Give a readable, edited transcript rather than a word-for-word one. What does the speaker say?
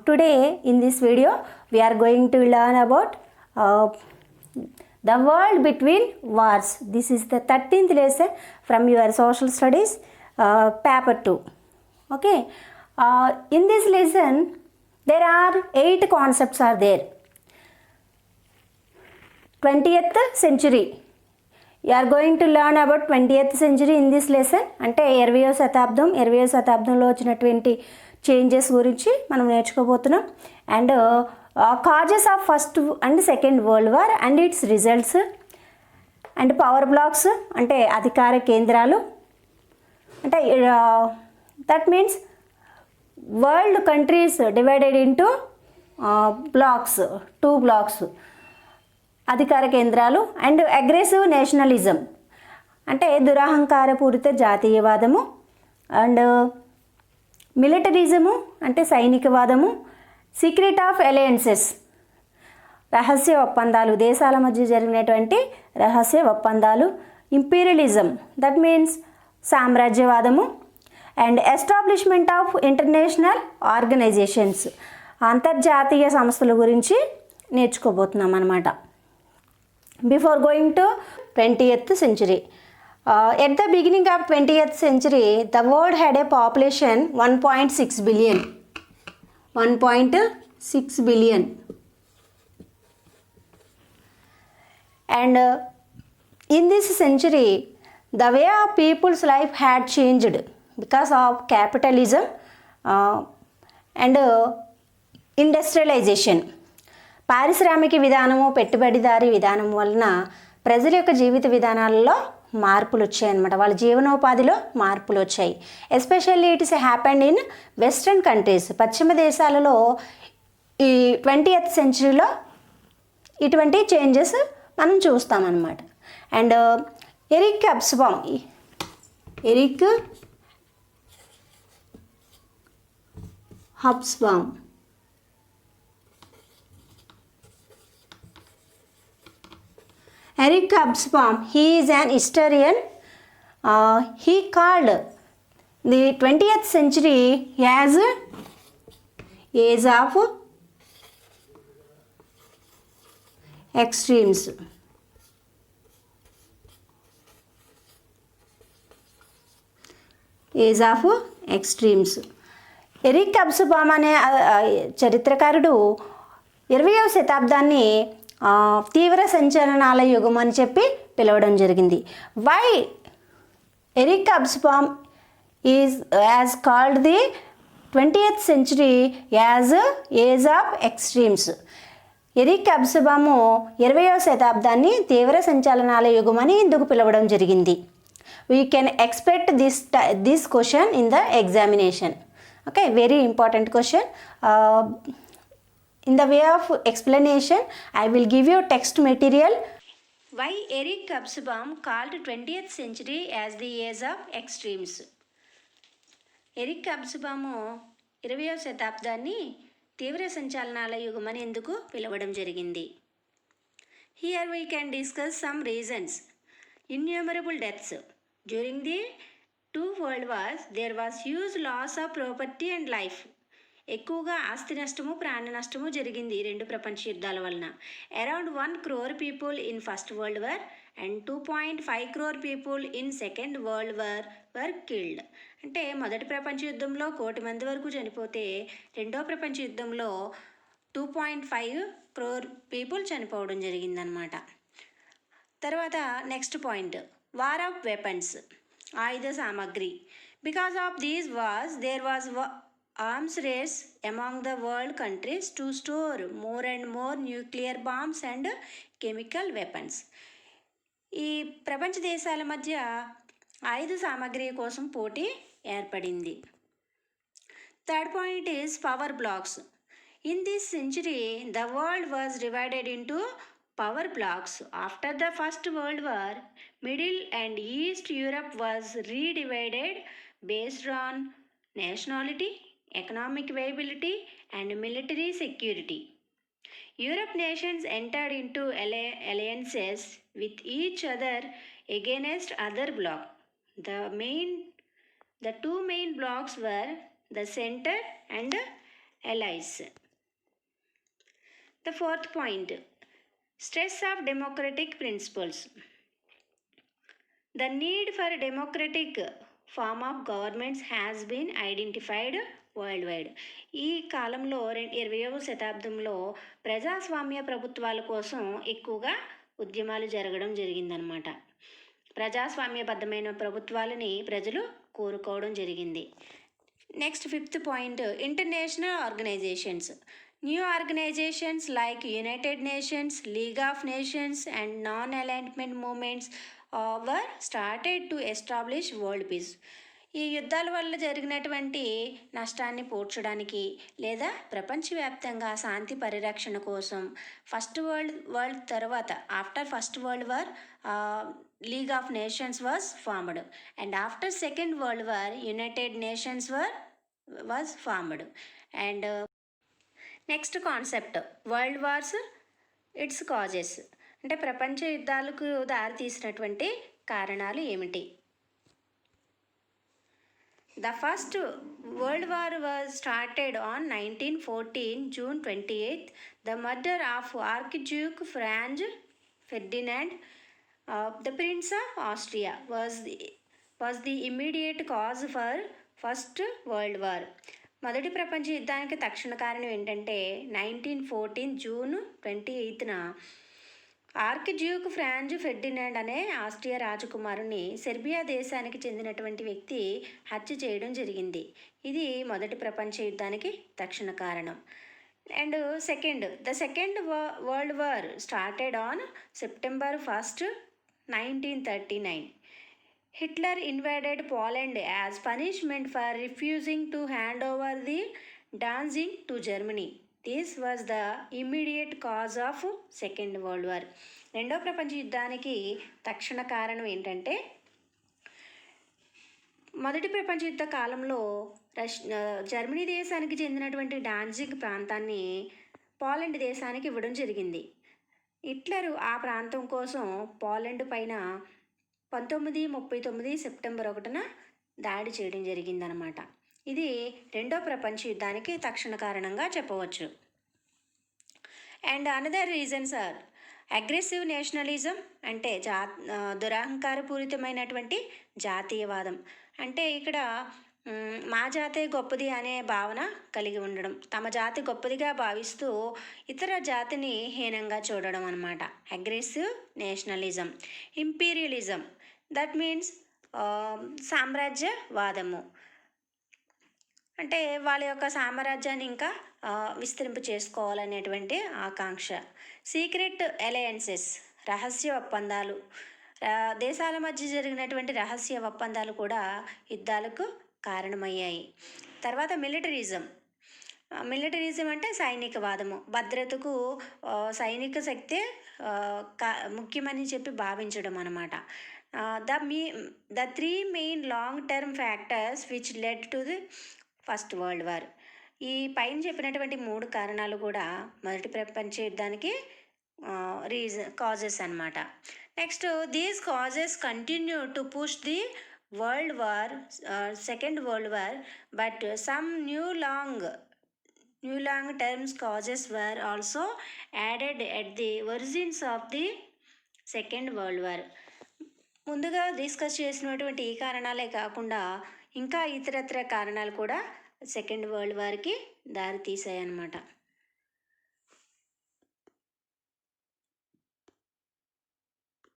Today in this video we are going to learn about the world between wars. This is the 13th lesson from your social studies paper 2. Okay, in this lesson there are 8 concepts are there. 20th century. You are going to learn about 20th century in this lesson. అంటే 20వ శతాబ్దంలో వచ్చినటువంటి changes గురించి మనం నేర్చుకోబోతున్నాం. And causes of first and second world war and its results. And power blocks అంటే అధికార కేంద్రాలు. అంటే that means world countries divided into blocks, 2 blocks, అధికార కేంద్రాలు. అండ్ అగ్రెసివ్ నేషనలిజం అంటే దురహంకారపూరిత జాతీయవాదము. అండ్ మిలిటరిజము అంటే సైనికవాదము. సీక్రెట్ ఆఫ్ అలయన్సెస్ రహస్య ఒప్పందాలు, దేశాల మధ్య జరిగినటువంటి రహస్య ఒప్పందాలు. ఇంపీరియలిజం దట్ మీన్స్ సామ్రాజ్యవాదము. And establishment of international organisations అంతర్జాతీయ సంస్థల గురించి నేర్చుకోబోతున్నాం అన్నమాట. Before going to 20th century, at the beginning of 20th century, the world had a population 1.6 billion. 1.6 billion. And in this century, the way of people's life had changed because of capitalism and industrialization. పారిశ్రామిక విధానము, పెట్టుబడిదారీ విధానం వలన ప్రజల యొక్క జీవిత విధానాలలో మార్పులు వచ్చాయన్నమాట. వాళ్ళ జీవనోపాధిలో మార్పులు వచ్చాయి. Especially it is happened in western countries. పశ్చిమ దేశాలలో ఈ 20th సెంచరీలో ఇటువంటి చేంజెస్ మనం చూస్తామన్నమాట. And Eric Hobsbawm Eric Hobsbawm, he is an historian. He called the 20th century as age of extremes. Age of extremes. Eric Hobsbawm అనే చరిత్రకారుడు 20వ శతాబ్దాన్ని తీవ్ర సంచలనాల యుగం అని చెప్పి పిలవడం జరిగింది. Why Eric Hobsbawm is as called the 20th century as age of extremes. Eric Hobsbawm 20వ శతాబ్దాన్ని తీవ్ర సంచలనాల యుగం అని ఎందుకు పిలవడం జరిగింది? We can expect this question in the examination. Okay, very important question. In the way of explanation, I will give you text material. Why Eric Hobsbawm called 20th century as the age of extremes? Eric Hobsbawm 20వ శతాబ్దాన్ని తీవ్ర సంచలనాల యుగమని ఎందుకు పిలవడం జరిగింది? Here we can discuss some reasons. Innumerable deaths. During the 2 world wars, there was huge loss of property and life. ఎక్కువగా ఆస్తి నష్టము, ప్రాణ నష్టము జరిగింది 2 ప్రపంచ యుద్ధాల వలన. Around 1 crore people in first world war and 2.5 crore people in second world war were killed. అంటే మొదటి ప్రపంచ యుద్ధంలో 1 కోటి మంది వరకు చనిపోతే రెండో ప్రపంచ యుద్ధంలో 2.5 crore పీపుల్ చనిపోవడం జరిగిందనమాట. తర్వాత next point, war of weapons, ఆయుధ సామాగ్రి. Because of these wars there was arms race among the world countries to store more and more nuclear bombs and chemical weapons. ఈ ప్రపంచ దేశాల మధ్య ఆయుధ సామాగ్రి కోసం పోటీ ఏర్పడింది. Third point is power blocks. In this century the world was divided into power blocks. After the first world war middle and east Europe was redivided based on nationality, economic viability and military security. Europe nations entered into alliances with each other against other bloc. The 2 main blocks were the center and allies. The fourth point, stress of democratic principles. The need for a democratic form of governments has been identified worldwide. ఈ కాలంలో 20వ శతాబ్దంలో ప్రజాస్వామ్య ప్రభుత్వాల కోసం ఎక్కువగా ఉద్యమాలు జరగడం జరిగిందనమాట. ప్రజాస్వామ్యబద్ధమైన ప్రభుత్వాలని ప్రజలు కోరుకోవడం జరిగింది. Next fifth point, international organisations. New organisations like United Nations, League of Nations and non alignment movements were started to establish world peace. ఈ యుద్ధాల వల్ల జరిగినటువంటి నష్టాన్ని పూడ్చడానికి లేదా ప్రపంచవ్యాప్తంగా శాంతి పరిరక్షణ కోసం ఫస్ట్ వరల్డ్ తర్వాత after first world war league of nations was formed and after second world war United nations was formed. And next concept, world wars it's causes. అంటే ప్రపంచ యుద్ధాలకు దారితీసినటువంటి కారణాలు ఏమిటి? The first World War was started on 1914 June 28th. The murder of Archduke Franz Ferdinand, the Prince of Austria, was the immediate cause for First World War. మొదటి ప్రపంచ యుద్ధానికి తక్షణ కారణం ఏంటంటే 1914 జూన్ 28న ఆర్కిడ్యూక్ ఫ్రాంజ్ ఫెర్డినాండ్ అనే ఆస్ట్రియా రాజకుమారుని సెర్బియా దేశానికి చెందినటువంటి వ్యక్తి హత్య చేయడం జరిగింది. ఇది మొదటి ప్రపంచ యుద్ధానికి తక్షణ కారణం. And the second world war started on September 1st 1939. Hitler invaded Poland as punishment for refusing to hand over the Danzig to Germany. This was the immediate cause of Second World War. రెండో ప్రపంచ యుద్ధానికి తక్షణ కారణం ఏంటంటే మొదటి ప్రపంచ యుద్ధ కాలంలో జర్మనీ దేశానికి చెందినటువంటి డాన్జిగ్ ప్రాంతాన్ని పోలాండ్ దేశానికి ఇవ్వడం జరిగింది. హిట్లర్ ఆ ప్రాంతం కోసం పోలాండ్ పైన 1939 సెప్టెంబర్ 1న దాడి చేయడం జరిగిందనమాట. ఇది రెండో ప్రపంచ యుద్ధానికి తక్షణ కారణంగా చెప్పవచ్చు. And another reasons are aggressive nationalism, అంటే దురహంకారపూరితమైనటువంటి జాతీయవాదం. అంటే ఇక్కడ మా జాతే గొప్పది అనే భావన కలిగి ఉండడం, తమ జాతి గొప్పదిగా భావిస్తూ ఇతర జాతిని హీనంగా చూడడం అన్నమాట. Aggressive nationalism. Imperialism, that means సామ్రాజ్యవాదము, అంటే వాళ్ళ యొక్క సామ్రాజ్యాన్ని ఇంకా విస్తరింప చేసుకోవాలనేటువంటి ఆకాంక్ష. సీక్రెట్ అలయన్సెస్, రహస్య ఒప్పందాలు. దేశాల మధ్య జరిగినటువంటి రహస్య ఒప్పందాలు కూడా యుద్ధాలకు కారణమయ్యాయి. తర్వాత మిలిటరిజం. మిలిటరిజం అంటే సైనికవాదము, భద్రతకు సైనిక శక్తే ముఖ్యమని చెప్పి భావించడం అన్నమాట. The three main long term factors which led to the first world war. ఈ పైన చెప్పినటువంటి 3 కారణాలు కూడా మొదటి ప్రపంచ యుద్ధానికి కాజెస్ అన్నమాట. Next, these causes continue to push the world war, second world war, but some new long terms causes were also added at the origins of the second world war. ముందుగా డిస్కస్ చేసినటువంటి ఈ కారణాలే కాకుండా ఇంకా ఇతరత్ర కారణాలు కూడా second world వార్కి దారి తీసాయి అన్నమాట.